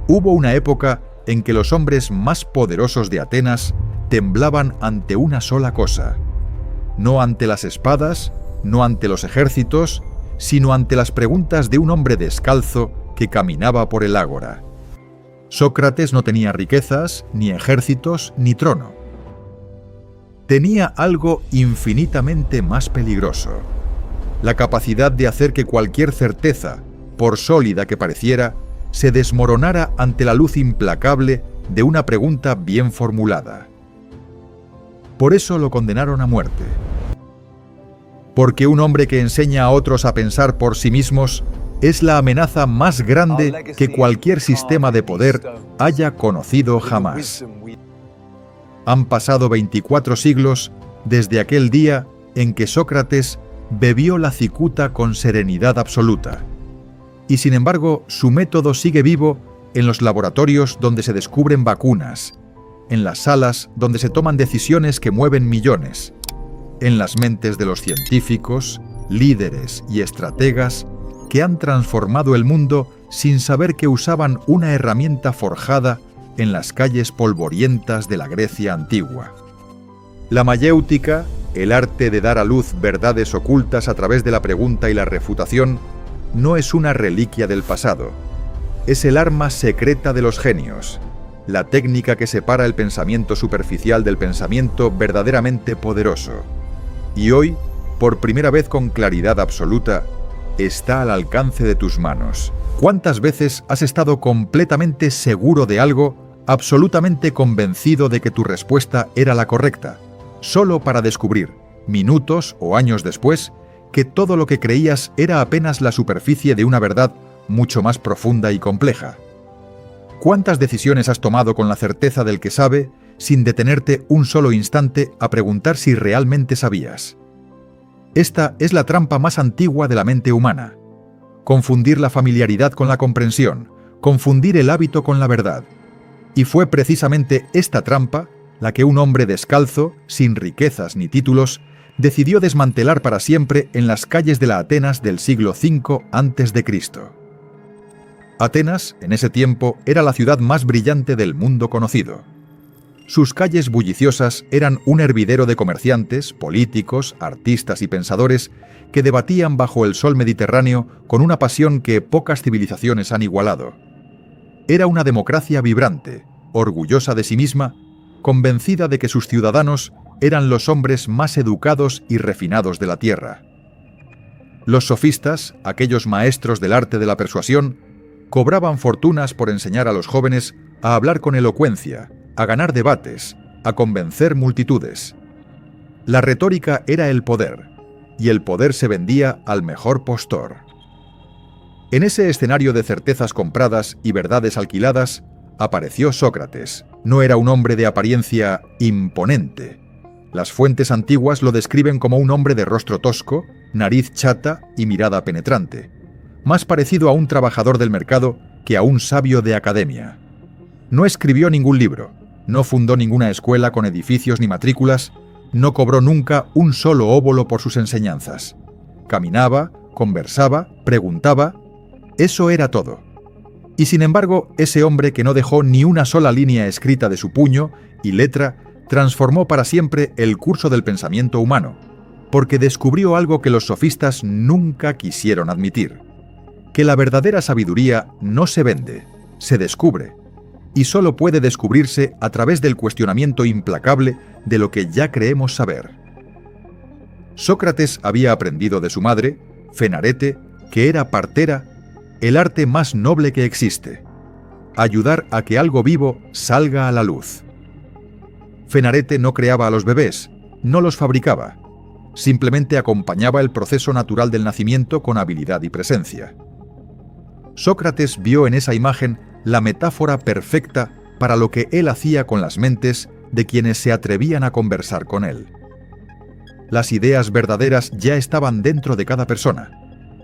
Hubo una época en que los hombres más poderosos de Atenas temblaban ante una sola cosa. No ante las espadas, no ante los ejércitos, sino ante las preguntas de un hombre descalzo que caminaba por el ágora. Sócrates no tenía riquezas, ni ejércitos, ni trono. Tenía algo infinitamente más peligroso: la capacidad de hacer que cualquier certeza, por sólida que pareciera, se desmoronara ante la luz implacable de una pregunta bien formulada. Por eso lo condenaron a muerte. Porque un hombre que enseña a otros a pensar por sí mismos es la amenaza más grande que cualquier sistema de poder haya conocido jamás. Han pasado 24 siglos desde aquel día en que Sócrates bebió la cicuta con serenidad absoluta. Y sin embargo, su método sigue vivo en los laboratorios donde se descubren vacunas, en las salas donde se toman decisiones que mueven millones, en las mentes de los científicos, líderes y estrategas que han transformado el mundo sin saber que usaban una herramienta forjada en las calles polvorientas de la Grecia antigua. La mayéutica, el arte de dar a luz verdades ocultas a través de la pregunta y la refutación, no es una reliquia del pasado. Es el arma secreta de los genios, la técnica que separa el pensamiento superficial del pensamiento verdaderamente poderoso. Y hoy, por primera vez con claridad absoluta, está al alcance de tus manos. ¿Cuántas veces has estado completamente seguro de algo, absolutamente convencido de que tu respuesta era la correcta, solo para descubrir, minutos o años después, que todo lo que creías era apenas la superficie de una verdad mucho más profunda y compleja? ¿Cuántas decisiones has tomado con la certeza del que sabe, sin detenerte un solo instante a preguntar si realmente sabías? Esta es la trampa más antigua de la mente humana: confundir la familiaridad con la comprensión, confundir el hábito con la verdad. Y fue precisamente esta trampa la que un hombre descalzo, sin riquezas ni títulos, decidió desmantelar para siempre en las calles de la Atenas del siglo V a.C. Atenas, en ese tiempo, era la ciudad más brillante del mundo conocido. Sus calles bulliciosas eran un hervidero de comerciantes, políticos, artistas y pensadores que debatían bajo el sol mediterráneo con una pasión que pocas civilizaciones han igualado. Era una democracia vibrante, orgullosa de sí misma, convencida de que sus ciudadanos eran los hombres más educados y refinados de la tierra. Los sofistas, aquellos maestros del arte de la persuasión, cobraban fortunas por enseñar a los jóvenes a hablar con elocuencia, a ganar debates, a convencer multitudes. La retórica era el poder, y el poder se vendía al mejor postor. En ese escenario de certezas compradas y verdades alquiladas, apareció Sócrates. No era un hombre de apariencia imponente. Las fuentes antiguas lo describen como un hombre de rostro tosco, nariz chata y mirada penetrante, más parecido a un trabajador del mercado que a un sabio de academia. No escribió ningún libro, no fundó ninguna escuela con edificios ni matrículas, no cobró nunca un solo óbolo por sus enseñanzas. Caminaba, conversaba, preguntaba. Eso era todo. Y sin embargo, ese hombre que no dejó ni una sola línea escrita de su puño y letra transformó para siempre el curso del pensamiento humano, porque descubrió algo que los sofistas nunca quisieron admitir: que la verdadera sabiduría no se vende, se descubre, y solo puede descubrirse a través del cuestionamiento implacable de lo que ya creemos saber. Sócrates había aprendido de su madre, Fenarete, que era partera, el arte más noble que existe: ayudar a que algo vivo salga a la luz. Fenarete no creaba a los bebés, no los fabricaba, simplemente acompañaba el proceso natural del nacimiento con habilidad y presencia. Sócrates vio en esa imagen la metáfora perfecta para lo que él hacía con las mentes de quienes se atrevían a conversar con él. Las ideas verdaderas ya estaban dentro de cada persona,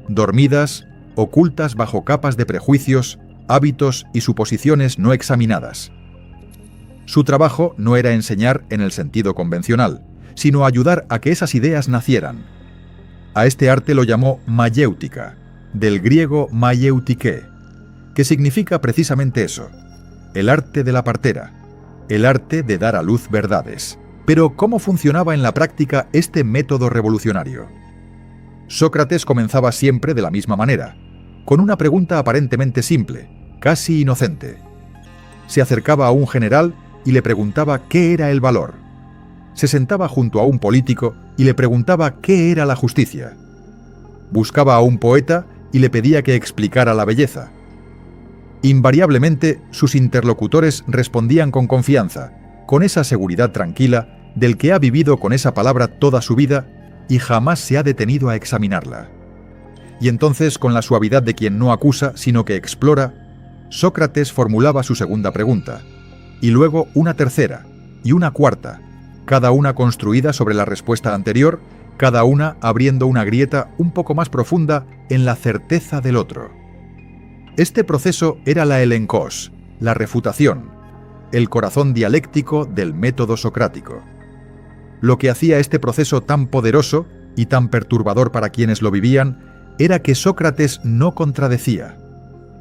dormidas, ocultas bajo capas de prejuicios, hábitos y suposiciones no examinadas. Su trabajo no era enseñar en el sentido convencional, sino ayudar a que esas ideas nacieran. A este arte lo llamó mayéutica, del griego maieutike, que significa precisamente eso, el arte de la partera, el arte de dar a luz verdades. Pero ¿cómo funcionaba en la práctica este método revolucionario? Sócrates comenzaba siempre de la misma manera, con una pregunta aparentemente simple, casi inocente. Se acercaba a un general y le preguntaba qué era el valor. Se sentaba junto a un político y le preguntaba qué era la justicia. Buscaba a un poeta y le pedía que explicara la belleza. Invariablemente, sus interlocutores respondían con confianza, con esa seguridad tranquila del que ha vivido con esa palabra toda su vida y jamás se ha detenido a examinarla. Y entonces, con la suavidad de quien no acusa, sino que explora, Sócrates formulaba su segunda pregunta, y luego una tercera y una cuarta, cada una construida sobre la respuesta anterior, cada una abriendo una grieta un poco más profunda en la certeza del otro. Este proceso era la elenkos, la refutación, el corazón dialéctico del método socrático. Lo que hacía este proceso tan poderoso y tan perturbador para quienes lo vivían era que Sócrates no contradecía,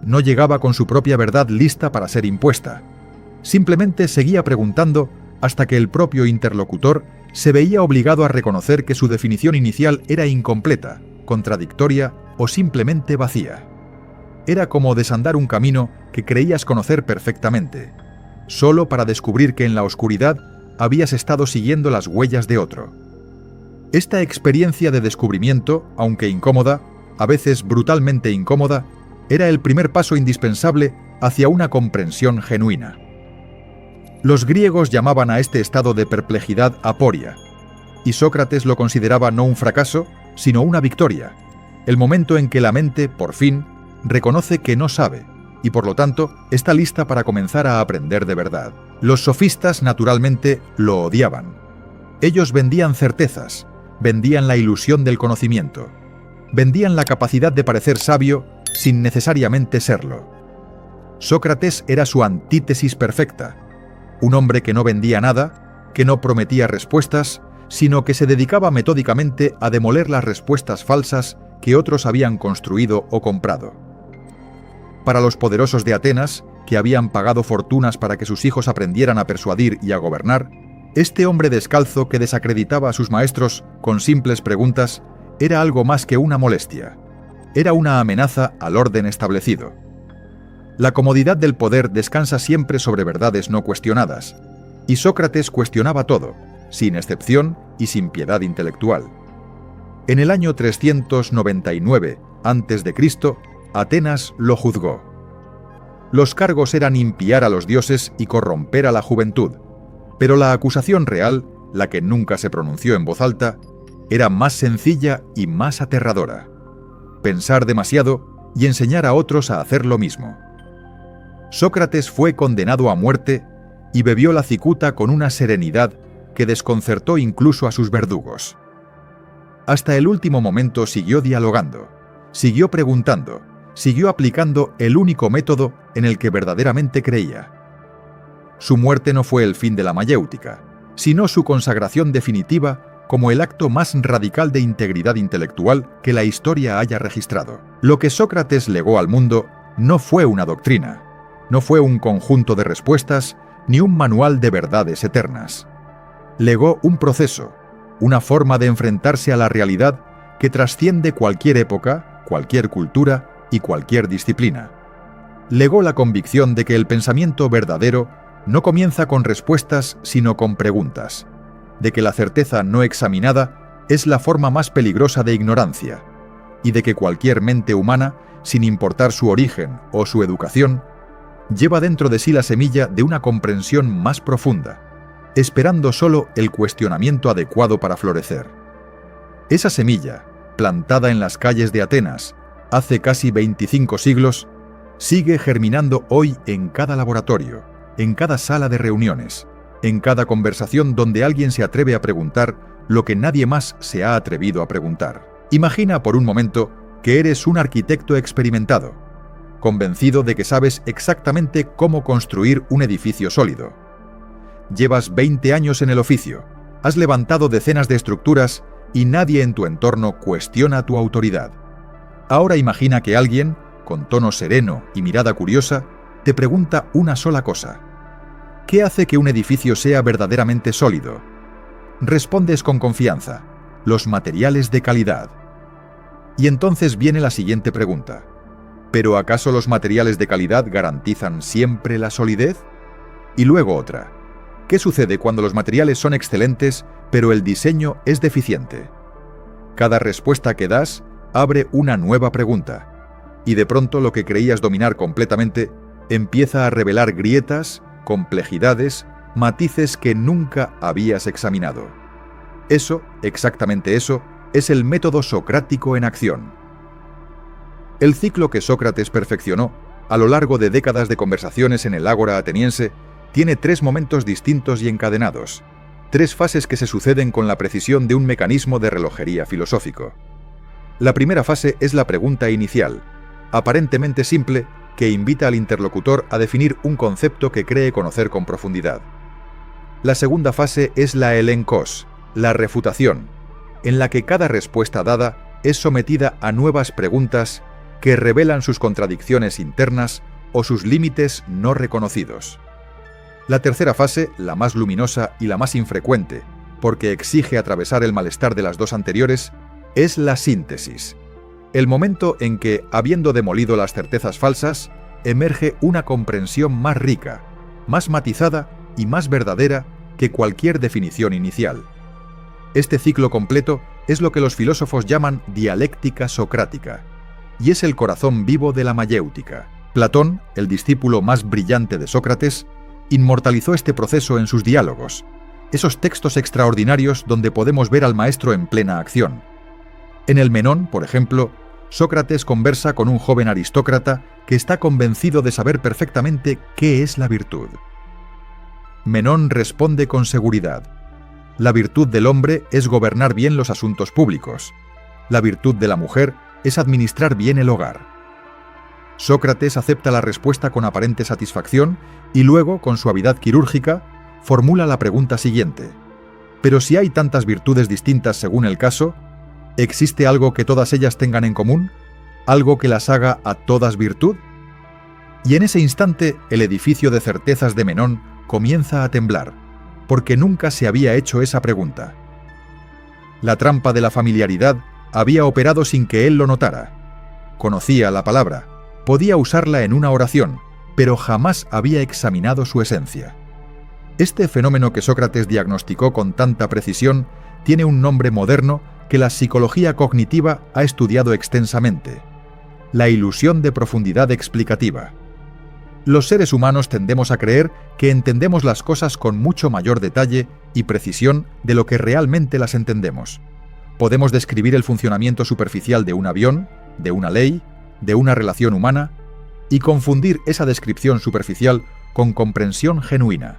no llegaba con su propia verdad lista para ser impuesta. Simplemente seguía preguntando hasta que el propio interlocutor se veía obligado a reconocer que su definición inicial era incompleta, contradictoria o simplemente vacía. Era como desandar un camino que creías conocer perfectamente, solo para descubrir que en la oscuridad habías estado siguiendo las huellas de otro. Esta experiencia de descubrimiento, aunque incómoda, a veces brutalmente incómoda, era el primer paso indispensable hacia una comprensión genuina. Los griegos llamaban a este estado de perplejidad aporia, y Sócrates lo consideraba no un fracaso, sino una victoria, el momento en que la mente, por fin, reconoce que no sabe, y por lo tanto está lista para comenzar a aprender de verdad. Los sofistas, naturalmente, lo odiaban. Ellos vendían certezas, vendían la ilusión del conocimiento, vendían la capacidad de parecer sabio sin necesariamente serlo. Sócrates era su antítesis perfecta, un hombre que no vendía nada, que no prometía respuestas, sino que se dedicaba metódicamente a demoler las respuestas falsas que otros habían construido o comprado. Para los poderosos de Atenas, que habían pagado fortunas para que sus hijos aprendieran a persuadir y a gobernar, este hombre descalzo que desacreditaba a sus maestros con simples preguntas era algo más que una molestia. Era una amenaza al orden establecido. La comodidad del poder descansa siempre sobre verdades no cuestionadas, y Sócrates cuestionaba todo, sin excepción y sin piedad intelectual. En el año 399 a.C., Atenas lo juzgó. Los cargos eran impiar a los dioses y corromper a la juventud, pero la acusación real, la que nunca se pronunció en voz alta, era más sencilla y más aterradora: pensar demasiado y enseñar a otros a hacer lo mismo. Sócrates fue condenado a muerte y bebió la cicuta con una serenidad que desconcertó incluso a sus verdugos. Hasta el último momento siguió dialogando, siguió preguntando, siguió aplicando el único método en el que verdaderamente creía. Su muerte no fue el fin de la mayéutica, sino su consagración definitiva como el acto más radical de integridad intelectual que la historia haya registrado. Lo que Sócrates legó al mundo no fue una doctrina, no fue un conjunto de respuestas ni un manual de verdades eternas. Legó un proceso, una forma de enfrentarse a la realidad que trasciende cualquier época, cualquier cultura y cualquier disciplina. Legó la convicción de que el pensamiento verdadero no comienza con respuestas sino con preguntas, de que la certeza no examinada es la forma más peligrosa de ignorancia, y de que cualquier mente humana, sin importar su origen o su educación, lleva dentro de sí la semilla de una comprensión más profunda, esperando solo el cuestionamiento adecuado para florecer. Esa semilla, plantada en las calles de Atenas hace casi 25 siglos, sigue germinando hoy en cada laboratorio, en cada sala de reuniones, en cada conversación donde alguien se atreve a preguntar lo que nadie más se ha atrevido a preguntar. Imagina por un momento que eres un arquitecto experimentado, convencido de que sabes exactamente cómo construir un edificio sólido. Llevas 20 años en el oficio, has levantado decenas de estructuras y nadie en tu entorno cuestiona tu autoridad. Ahora imagina que alguien, con tono sereno y mirada curiosa, te pregunta una sola cosa. ¿Qué hace que un edificio sea verdaderamente sólido? Respondes con confianza: los materiales de calidad. Y entonces viene la siguiente pregunta. ¿Pero acaso los materiales de calidad garantizan siempre la solidez? Y luego otra. ¿Qué sucede cuando los materiales son excelentes, pero el diseño es deficiente? Cada respuesta que das abre una nueva pregunta, y de pronto lo que creías dominar completamente empieza a revelar grietas, complejidades, matices que nunca habías examinado. Eso, exactamente eso, es el método socrático en acción. El ciclo que Sócrates perfeccionó a lo largo de décadas de conversaciones en el ágora ateniense tiene 3 momentos distintos y encadenados, 3 fases que se suceden con la precisión de un mecanismo de relojería filosófico. La primera fase es la pregunta inicial, aparentemente simple, que invita al interlocutor a definir un concepto que cree conocer con profundidad. La segunda fase es la elenkos, la refutación, en la que cada respuesta dada es sometida a nuevas preguntas que revelan sus contradicciones internas o sus límites no reconocidos. La tercera fase, la más luminosa y la más infrecuente, porque exige atravesar el malestar de las 2 anteriores, es la síntesis, el momento en que, habiendo demolido las certezas falsas, emerge una comprensión más rica, más matizada y más verdadera que cualquier definición inicial. Este ciclo completo es lo que los filósofos llaman dialéctica socrática, y es el corazón vivo de la mayéutica. Platón, el discípulo más brillante de Sócrates, inmortalizó este proceso en sus diálogos, esos textos extraordinarios donde podemos ver al maestro en plena acción. En el Menón, por ejemplo, Sócrates conversa con un joven aristócrata que está convencido de saber perfectamente qué es la virtud. Menón responde con seguridad: la virtud del hombre es gobernar bien los asuntos públicos. La virtud de la mujer es administrar bien el hogar. Sócrates acepta la respuesta con aparente satisfacción y luego, con suavidad quirúrgica, formula la pregunta siguiente. Pero si hay tantas virtudes distintas según el caso, ¿existe algo que todas ellas tengan en común? ¿Algo que las haga a todas virtud? Y en ese instante el edificio de certezas de Menón comienza a temblar, porque nunca se había hecho esa pregunta. La trampa de la familiaridad había operado sin que él lo notara. Conocía la palabra, podía usarla en una oración, pero jamás había examinado su esencia. Este fenómeno que Sócrates diagnosticó con tanta precisión tiene un nombre moderno que la psicología cognitiva ha estudiado extensamente: la ilusión de profundidad explicativa. Los seres humanos tendemos a creer que entendemos las cosas con mucho mayor detalle y precisión de lo que realmente las entendemos. Podemos describir el funcionamiento superficial de un avión, de una ley, de una relación humana, y confundir esa descripción superficial con comprensión genuina.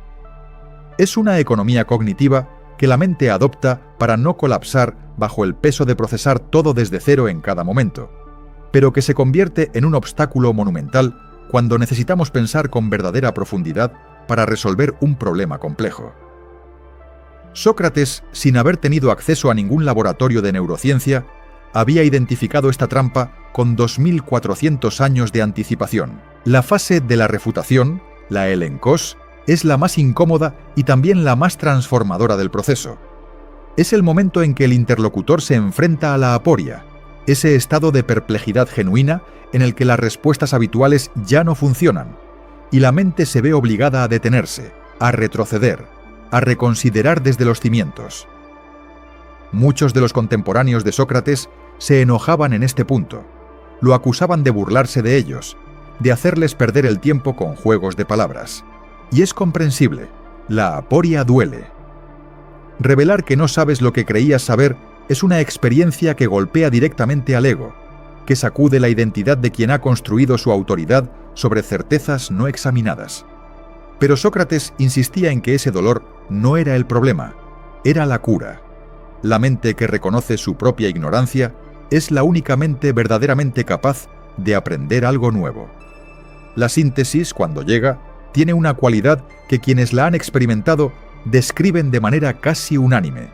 Es una economía cognitiva que la mente adopta para no colapsar bajo el peso de procesar todo desde cero en cada momento, pero que se convierte en un obstáculo monumental cuando necesitamos pensar con verdadera profundidad para resolver un problema complejo. Sócrates, sin haber tenido acceso a ningún laboratorio de neurociencia, había identificado esta trampa con 2400 años de anticipación. La fase de la refutación, la elenkos, es la más incómoda y también la más transformadora del proceso. Es el momento en que el interlocutor se enfrenta a la aporia, ese estado de perplejidad genuina en el que las respuestas habituales ya no funcionan, y la mente se ve obligada a detenerse, a retroceder, a reconsiderar desde los cimientos. Muchos de los contemporáneos de Sócrates se enojaban en este punto, lo acusaban de burlarse de ellos, de hacerles perder el tiempo con juegos de palabras. Y es comprensible, la aporia duele. Revelar que no sabes lo que creías saber es una experiencia que golpea directamente al ego, que sacude la identidad de quien ha construido su autoridad sobre certezas no examinadas. Pero Sócrates insistía en que ese dolor no era el problema, era la cura. La mente que reconoce su propia ignorancia es la única mente verdaderamente capaz de aprender algo nuevo. La síntesis, cuando llega, tiene una cualidad que quienes la han experimentado describen de manera casi unánime.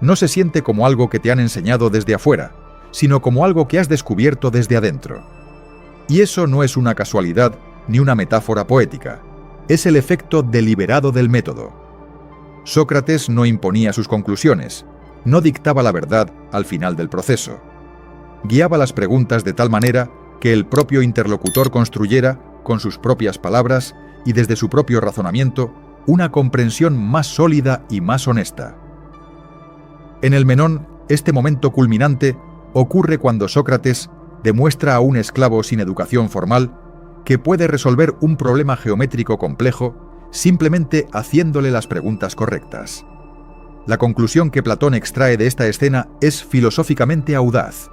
No se siente como algo que te han enseñado desde afuera, sino como algo que has descubierto desde adentro. Y eso no es una casualidad ni una metáfora poética, es el efecto deliberado del método. Sócrates no imponía sus conclusiones, no dictaba la verdad al final del proceso. Guiaba las preguntas de tal manera que el propio interlocutor construyera, con sus propias palabras y desde su propio razonamiento, una comprensión más sólida y más honesta. En el Menón, este momento culminante ocurre cuando Sócrates demuestra a un esclavo sin educación formal que puede resolver un problema geométrico complejo simplemente haciéndole las preguntas correctas. La conclusión que Platón extrae de esta escena es filosóficamente audaz.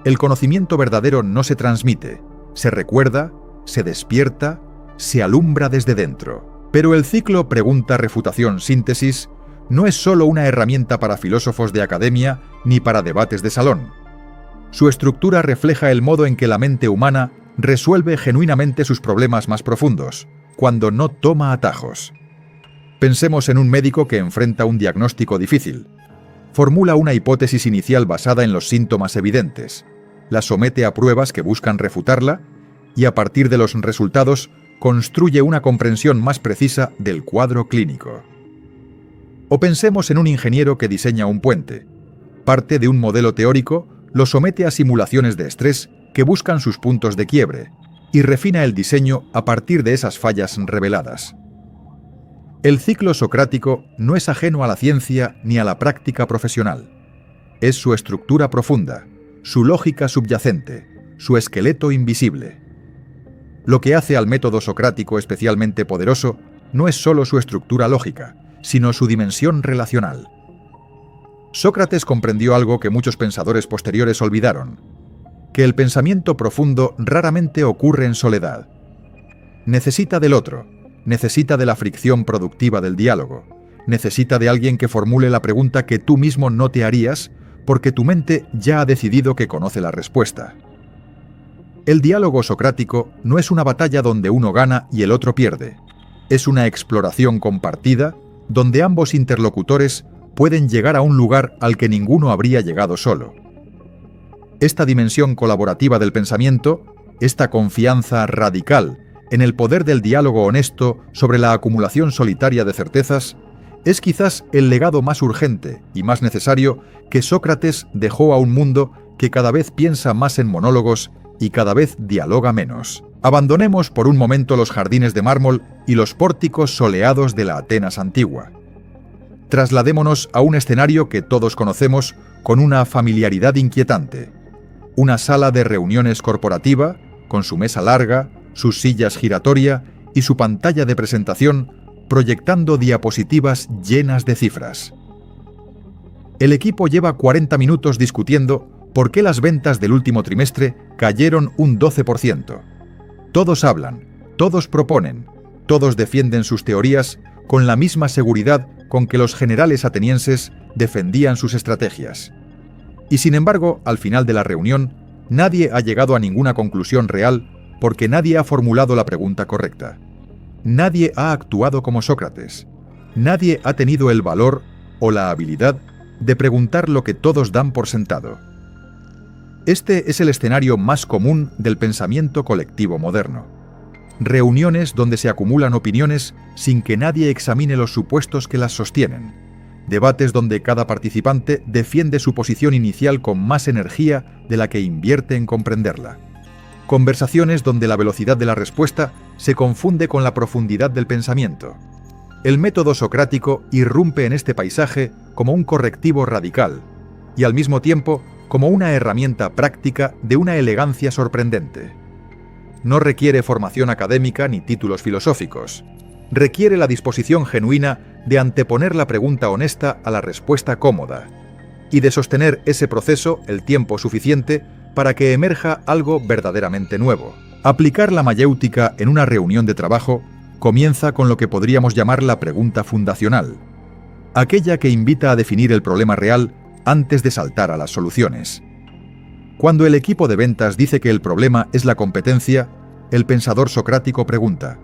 El conocimiento verdadero no se transmite, se recuerda, se despierta, se alumbra desde dentro. Pero el ciclo pregunta-refutación-síntesis no es solo una herramienta para filósofos de academia ni para debates de salón. Su estructura refleja el modo en que la mente humana resuelve genuinamente sus problemas más profundos, cuando no toma atajos. Pensemos en un médico que enfrenta un diagnóstico difícil. Formula una hipótesis inicial basada en los síntomas evidentes, la somete a pruebas que buscan refutarla y a partir de los resultados construye una comprensión más precisa del cuadro clínico. O pensemos en un ingeniero que diseña un puente. Parte de un modelo teórico, lo somete a simulaciones de estrés que buscan sus puntos de quiebre y refina el diseño a partir de esas fallas reveladas. El ciclo socrático no es ajeno a la ciencia ni a la práctica profesional. Es su estructura profunda, su lógica subyacente, su esqueleto invisible. Lo que hace al método socrático especialmente poderoso no es solo su estructura lógica, sino su dimensión relacional. Sócrates comprendió algo que muchos pensadores posteriores olvidaron, que el pensamiento profundo raramente ocurre en soledad. Necesita del otro, necesita de la fricción productiva del diálogo, necesita de alguien que formule la pregunta que tú mismo no te harías porque tu mente ya ha decidido que conoce la respuesta. El diálogo socrático no es una batalla donde uno gana y el otro pierde. Es una exploración compartida donde ambos interlocutores pueden llegar a un lugar al que ninguno habría llegado solo. Esta dimensión colaborativa del pensamiento, esta confianza radical en el poder del diálogo honesto sobre la acumulación solitaria de certezas, es quizás el legado más urgente y más necesario que Sócrates dejó a un mundo que cada vez piensa más en monólogos y cada vez dialoga menos. Abandonemos por un momento los jardines de mármol y los pórticos soleados de la Atenas antigua. Trasladémonos a un escenario que todos conocemos con una familiaridad inquietante. Una sala de reuniones corporativa, con su mesa larga, sus sillas giratoria y su pantalla de presentación proyectando diapositivas llenas de cifras. El equipo lleva 40 minutos discutiendo por qué las ventas del último trimestre cayeron un 12%. Todos hablan, todos proponen, todos defienden sus teorías con la misma seguridad con que los generales atenienses defendían sus estrategias. Y sin embargo, al final de la reunión, nadie ha llegado a ninguna conclusión real porque nadie ha formulado la pregunta correcta. Nadie ha actuado como Sócrates. Nadie ha tenido el valor o la habilidad de preguntar lo que todos dan por sentado. Este es el escenario más común del pensamiento colectivo moderno. Reuniones donde se acumulan opiniones sin que nadie examine los supuestos que las sostienen. Debates donde cada participante defiende su posición inicial con más energía de la que invierte en comprenderla. Conversaciones donde la velocidad de la respuesta se confunde con la profundidad del pensamiento. El método socrático irrumpe en este paisaje como un correctivo radical y al mismo tiempo como una herramienta práctica de una elegancia sorprendente. No requiere formación académica ni títulos filosóficos. Requiere la disposición genuina de anteponer la pregunta honesta a la respuesta cómoda y de sostener ese proceso el tiempo suficiente para que emerja algo verdaderamente nuevo. Aplicar la mayéutica en una reunión de trabajo comienza con lo que podríamos llamar la pregunta fundacional, aquella que invita a definir el problema real antes de saltar a las soluciones. Cuando el equipo de ventas dice que el problema es la competencia, el pensador socrático pregunta: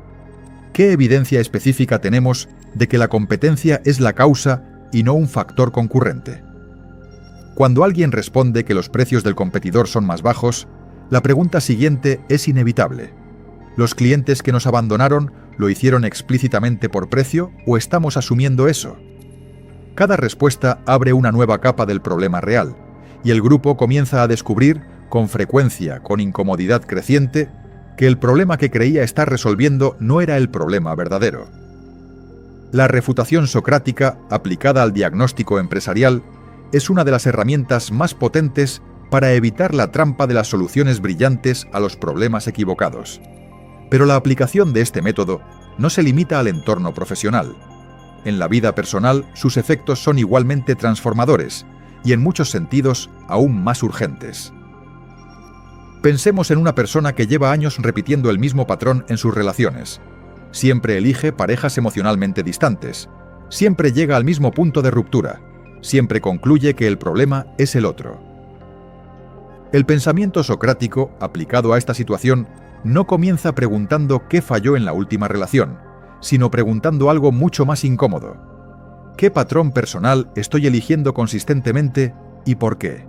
¿qué evidencia específica tenemos de que la competencia es la causa y no un factor concurrente? Cuando alguien responde que los precios del competidor son más bajos, La pregunta siguiente es inevitable. ¿Los clientes que nos abandonaron lo hicieron explícitamente por precio o estamos asumiendo eso? Cada respuesta abre una nueva capa del problema real, y el grupo comienza a descubrir, con frecuencia, con incomodidad creciente, que el problema que creía estar resolviendo no era el problema verdadero. La refutación socrática, aplicada al diagnóstico empresarial, es una de las herramientas más potentes para evitar la trampa de las soluciones brillantes a los problemas equivocados. Pero la aplicación de este método no se limita al entorno profesional. En la vida personal, sus efectos son igualmente transformadores y en muchos sentidos aún más urgentes. Pensemos en una persona que lleva años repitiendo el mismo patrón en sus relaciones. Siempre elige parejas emocionalmente distantes. Siempre llega al mismo punto de ruptura. Siempre concluye que el problema es el otro. El pensamiento socrático, aplicado a esta situación, no comienza preguntando qué falló en la última relación, sino preguntando algo mucho más incómodo. ¿Qué patrón personal estoy eligiendo consistentemente y por qué?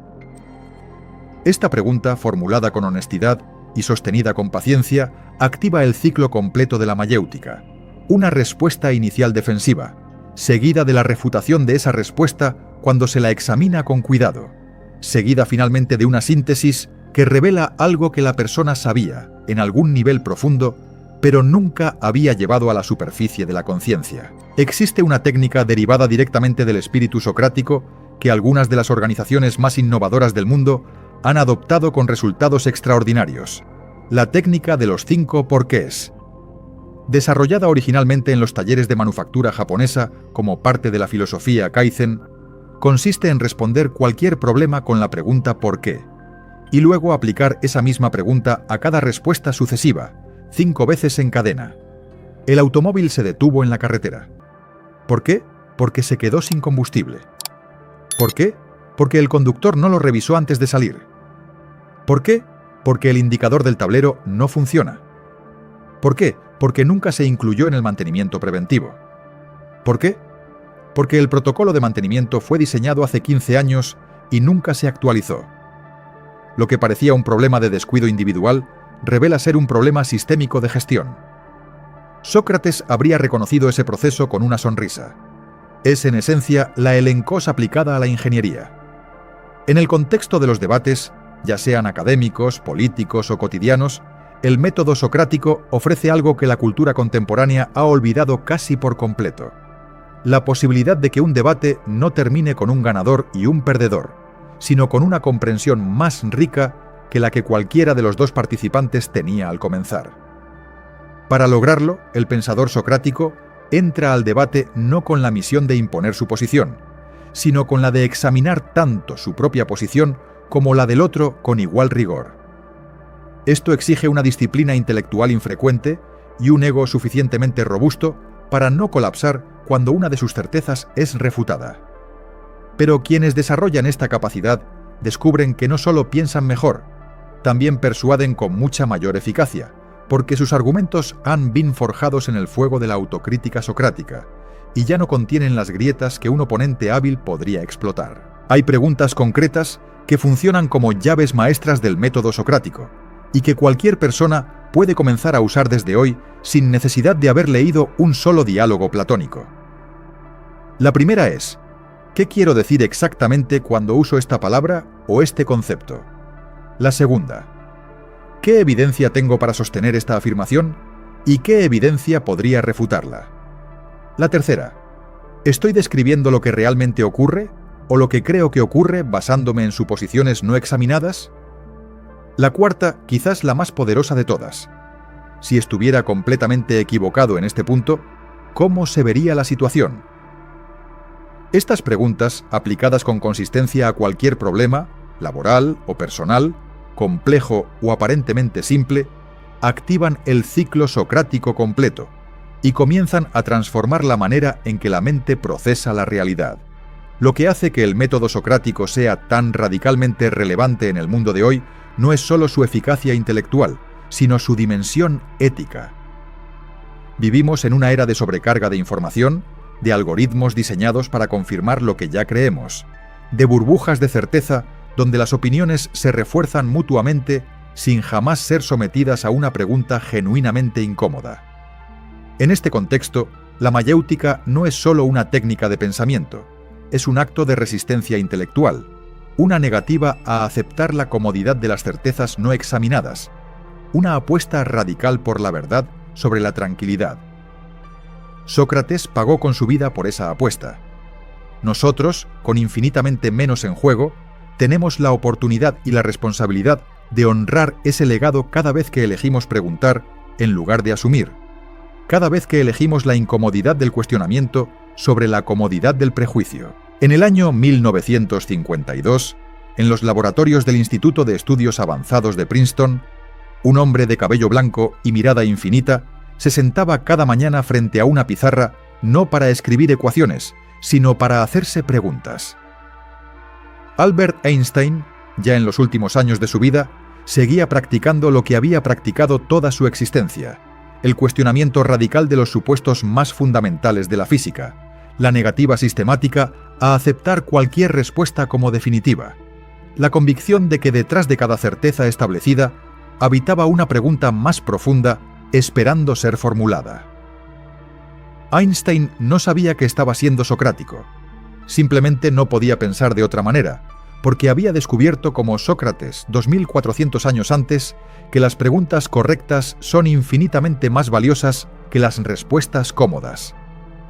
Esta pregunta, formulada con honestidad y sostenida con paciencia, activa el ciclo completo de la mayéutica. Una respuesta inicial defensiva, seguida de la refutación de esa respuesta cuando se la examina con cuidado, seguida finalmente de una síntesis que revela algo que la persona sabía, en algún nivel profundo, pero nunca había llevado a la superficie de la conciencia. Existe una técnica derivada directamente del espíritu socrático que algunas de las organizaciones más innovadoras del mundo han adoptado con resultados extraordinarios: la técnica de los 5 porqués. Desarrollada originalmente en los talleres de manufactura japonesa como parte de la filosofía Kaizen, consiste en responder cualquier problema con la pregunta ¿por qué? Y luego aplicar esa misma pregunta a cada respuesta sucesiva, 5 veces en cadena. El automóvil se detuvo en la carretera. ¿Por qué? Porque se quedó sin combustible. ¿Por qué? Porque el conductor no lo revisó antes de salir. ¿Por qué? Porque el indicador del tablero no funciona. ¿Por qué? Porque nunca se incluyó en el mantenimiento preventivo. ¿Por qué? Porque el protocolo de mantenimiento fue diseñado hace 15 años y nunca se actualizó. Lo que parecía un problema de descuido individual revela ser un problema sistémico de gestión. Sócrates habría reconocido ese proceso con una sonrisa. Es en esencia la elencos aplicada a la ingeniería. En el contexto de los debates, ya sean académicos, políticos o cotidianos, el método socrático ofrece algo que la cultura contemporánea ha olvidado casi por completo: la posibilidad de que un debate no termine con un ganador y un perdedor, sino con una comprensión más rica que la que cualquiera de los dos participantes tenía al comenzar. Para lograrlo, el pensador socrático entra al debate no con la misión de imponer su posición, sino con la de examinar tanto su propia posición como la del otro con igual rigor. Esto exige una disciplina intelectual infrecuente y un ego suficientemente robusto para no colapsar cuando una de sus certezas es refutada. Pero quienes desarrollan esta capacidad descubren que no solo piensan mejor, también persuaden con mucha mayor eficacia, porque sus argumentos han been forjados en el fuego de la autocrítica socrática y ya no contienen las grietas que un oponente hábil podría explotar. Hay preguntas concretas que funcionan como llaves maestras del método socrático y que cualquier persona puede comenzar a usar desde hoy sin necesidad de haber leído un solo diálogo platónico. La primera es: ¿qué quiero decir exactamente cuando uso esta palabra o este concepto? La segunda: ¿qué evidencia tengo para sostener esta afirmación y qué evidencia podría refutarla? La tercera: ¿estoy describiendo lo que realmente ocurre o lo que creo que ocurre basándome en suposiciones no examinadas? La cuarta, quizás la más poderosa de todas: si estuviera completamente equivocado en este punto, ¿cómo se vería la situación? Estas preguntas, aplicadas con consistencia a cualquier problema, laboral o personal, complejo o aparentemente simple, activan el ciclo socrático completo y comienzan a transformar la manera en que la mente procesa la realidad. Lo que hace que el método socrático sea tan radicalmente relevante en el mundo de hoy no es solo su eficacia intelectual, sino su dimensión ética. Vivimos en una era de sobrecarga de información, de algoritmos diseñados para confirmar lo que ya creemos, de burbujas de certeza donde las opiniones se refuerzan mutuamente sin jamás ser sometidas a una pregunta genuinamente incómoda. En este contexto, la mayéutica no es solo una técnica de pensamiento, es un acto de resistencia intelectual, una negativa a aceptar la comodidad de las certezas no examinadas, una apuesta radical por la verdad sobre la tranquilidad. Sócrates pagó con su vida por esa apuesta. Nosotros, con infinitamente menos en juego, tenemos la oportunidad y la responsabilidad de honrar ese legado cada vez que elegimos preguntar en lugar de asumir, cada vez que elegimos la incomodidad del cuestionamiento sobre la comodidad del prejuicio. En el año 1952, en los laboratorios del Instituto de Estudios Avanzados de Princeton, un hombre de cabello blanco y mirada infinita se sentaba cada mañana frente a una pizarra no para escribir ecuaciones, sino para hacerse preguntas. Albert Einstein, ya en los últimos años de su vida, seguía practicando lo que había practicado toda su existencia, el cuestionamiento radical de los supuestos más fundamentales de la física, la negativa sistemática a aceptar cualquier respuesta como definitiva, la convicción de que detrás de cada certeza establecida habitaba una pregunta más profunda esperando ser formulada. Einstein no sabía que estaba siendo socrático. Simplemente no podía pensar de otra manera, porque había descubierto como Sócrates 2400 años antes que las preguntas correctas son infinitamente más valiosas que las respuestas cómodas.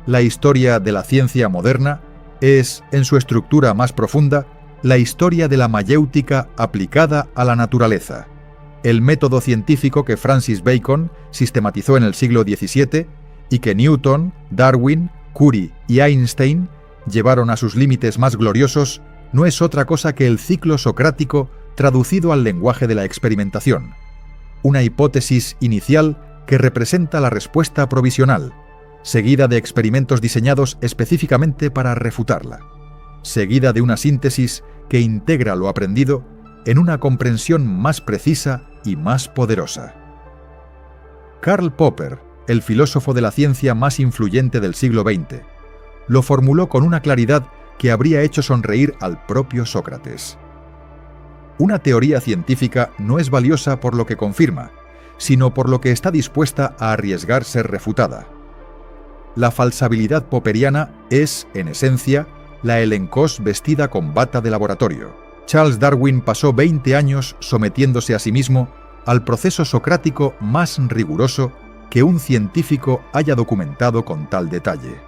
La historia de la ciencia moderna es, en su estructura más profunda, la historia de la mayéutica aplicada a la naturaleza, el método científico que Francis Bacon sistematizó en el siglo XVII y que Newton, Darwin, Curie y Einstein llevaron a sus límites más gloriosos, no es otra cosa que el ciclo socrático traducido al lenguaje de la experimentación. Una hipótesis inicial que representa la respuesta provisional, seguida de experimentos diseñados específicamente para refutarla, seguida de una síntesis que integra lo aprendido en una comprensión más precisa y más poderosa. Karl Popper, el filósofo de la ciencia más influyente del siglo XX, lo formuló con una claridad que habría hecho sonreír al propio Sócrates. Una teoría científica no es valiosa por lo que confirma, sino por lo que está dispuesta a arriesgar ser refutada. La falsabilidad popperiana es, en esencia, la elencos vestida con bata de laboratorio. Charles Darwin pasó 20 años sometiéndose a sí mismo al proceso socrático más riguroso que un científico haya documentado con tal detalle.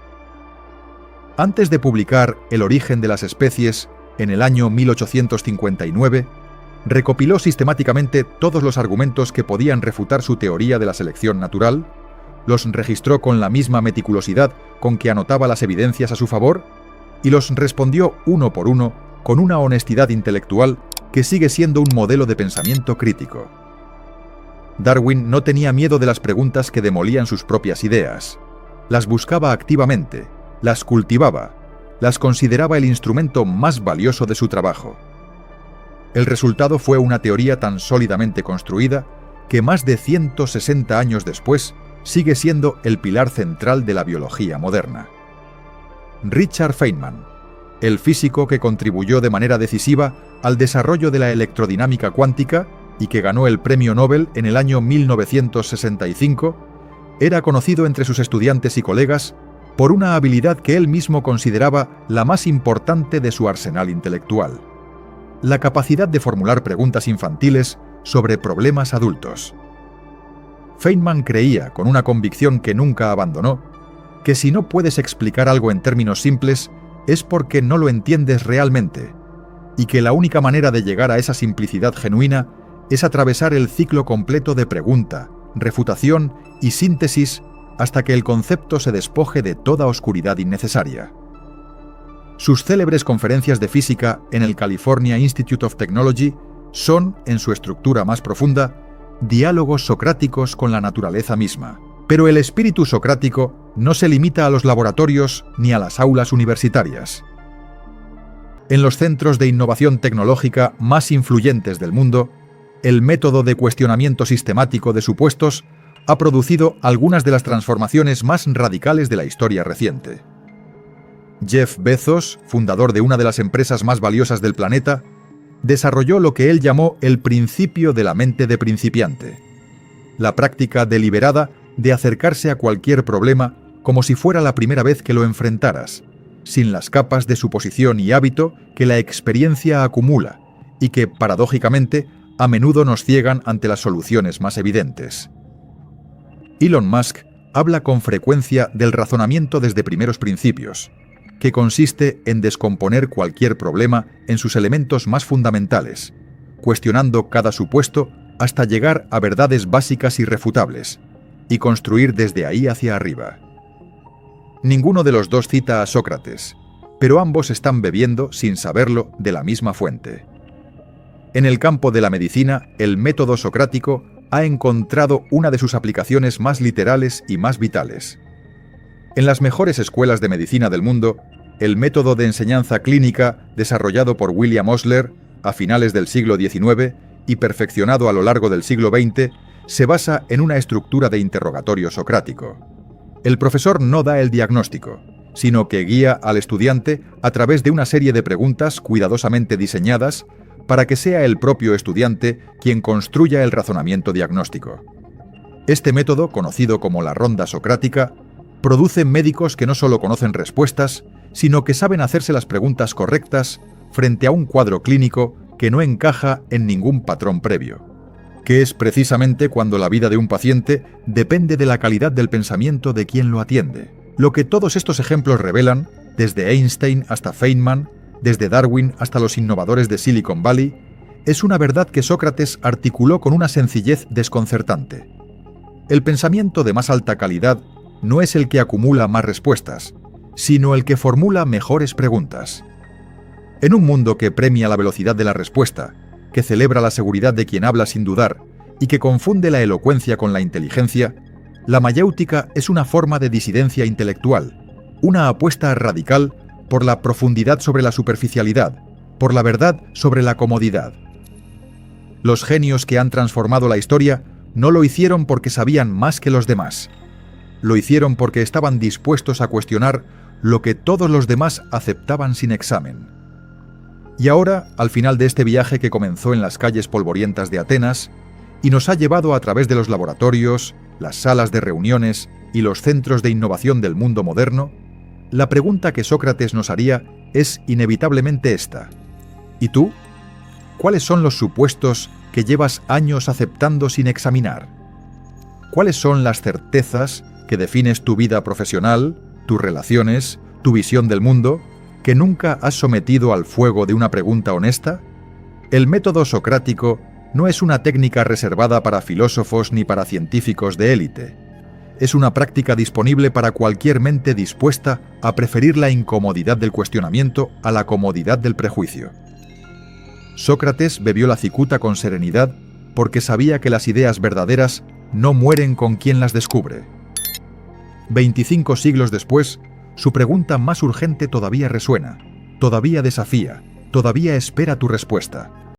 Antes de publicar El origen de las especies, en el año 1859, recopiló sistemáticamente todos los argumentos que podían refutar su teoría de la selección natural, los registró con la misma meticulosidad con que anotaba las evidencias a su favor y los respondió uno por uno con una honestidad intelectual que sigue siendo un modelo de pensamiento crítico. Darwin no tenía miedo de las preguntas que demolían sus propias ideas. Las buscaba activamente, las cultivaba, las consideraba el instrumento más valioso de su trabajo. El resultado fue una teoría tan sólidamente construida que más de 160 años después sigue siendo el pilar central de la biología moderna. Richard Feynman, el físico que contribuyó de manera decisiva al desarrollo de la electrodinámica cuántica y que ganó el Premio Nobel en el año 1965, era conocido entre sus estudiantes y colegas por una habilidad que él mismo consideraba la más importante de su arsenal intelectual: la capacidad de formular preguntas infantiles sobre problemas adultos. Feynman creía, con una convicción que nunca abandonó, que si no puedes explicar algo en términos simples es porque no lo entiendes realmente, y que la única manera de llegar a esa simplicidad genuina es atravesar el ciclo completo de pregunta, refutación y síntesis hasta que el concepto se despoje de toda oscuridad innecesaria. Sus célebres conferencias de física en el California Institute of Technology son, en su estructura más profunda, diálogos socráticos con la naturaleza misma. Pero el espíritu socrático no se limita a los laboratorios ni a las aulas universitarias. En los centros de innovación tecnológica más influyentes del mundo, el método de cuestionamiento sistemático de supuestos ha producido algunas de las transformaciones más radicales de la historia reciente. Jeff Bezos, fundador de una de las empresas más valiosas del planeta, desarrolló lo que él llamó el principio de la mente de principiante, la práctica deliberada de acercarse a cualquier problema como si fuera la primera vez que lo enfrentaras, sin las capas de suposición y hábito que la experiencia acumula y que, paradójicamente, a menudo nos ciegan ante las soluciones más evidentes. Elon Musk habla con frecuencia del razonamiento desde primeros principios, que consiste en descomponer cualquier problema en sus elementos más fundamentales, cuestionando cada supuesto hasta llegar a verdades básicas irrefutables, y construir desde ahí hacia arriba. Ninguno de los dos cita a Sócrates, pero ambos están bebiendo, sin saberlo, de la misma fuente. En el campo de la medicina, el método socrático ha encontrado una de sus aplicaciones más literales y más vitales. En las mejores escuelas de medicina del mundo, el método de enseñanza clínica desarrollado por William Osler a finales del siglo XIX y perfeccionado a lo largo del siglo XX se basa en una estructura de interrogatorio socrático. El profesor no da el diagnóstico, sino que guía al estudiante a través de una serie de preguntas cuidadosamente diseñadas para que sea el propio estudiante quien construya el razonamiento diagnóstico. Este método, conocido como la ronda socrática, produce médicos que no solo conocen respuestas, sino que saben hacerse las preguntas correctas frente a un cuadro clínico que no encaja en ningún patrón previo, que es precisamente cuando la vida de un paciente depende de la calidad del pensamiento de quien lo atiende. Lo que todos estos ejemplos revelan, desde Einstein hasta Feynman, desde Darwin hasta los innovadores de Silicon Valley, es una verdad que Sócrates articuló con una sencillez desconcertante. El pensamiento de más alta calidad no es el que acumula más respuestas, sino el que formula mejores preguntas. En un mundo que premia la velocidad de la respuesta, que celebra la seguridad de quien habla sin dudar y que confunde la elocuencia con la inteligencia, la mayéutica es una forma de disidencia intelectual, una apuesta radical por la profundidad sobre la superficialidad, por la verdad sobre la comodidad. Los genios que han transformado la historia no lo hicieron porque sabían más que los demás. Lo hicieron porque estaban dispuestos a cuestionar lo que todos los demás aceptaban sin examen. Y ahora, al final de este viaje que comenzó en las calles polvorientas de Atenas y nos ha llevado a través de los laboratorios, las salas de reuniones y los centros de innovación del mundo moderno, la pregunta que Sócrates nos haría es inevitablemente esta. ¿Y tú? ¿Cuáles son los supuestos que llevas años aceptando sin examinar? ¿Cuáles son las certezas que defines tu vida profesional, tus relaciones, tu visión del mundo, que nunca has sometido al fuego de una pregunta honesta? El método socrático no es una técnica reservada para filósofos ni para científicos de élite. Es una práctica disponible para cualquier mente dispuesta a preferir la incomodidad del cuestionamiento a la comodidad del prejuicio. Sócrates bebió la cicuta con serenidad porque sabía que las ideas verdaderas no mueren con quien las descubre. 25 siglos después, su pregunta más urgente todavía resuena, todavía desafía, todavía espera tu respuesta.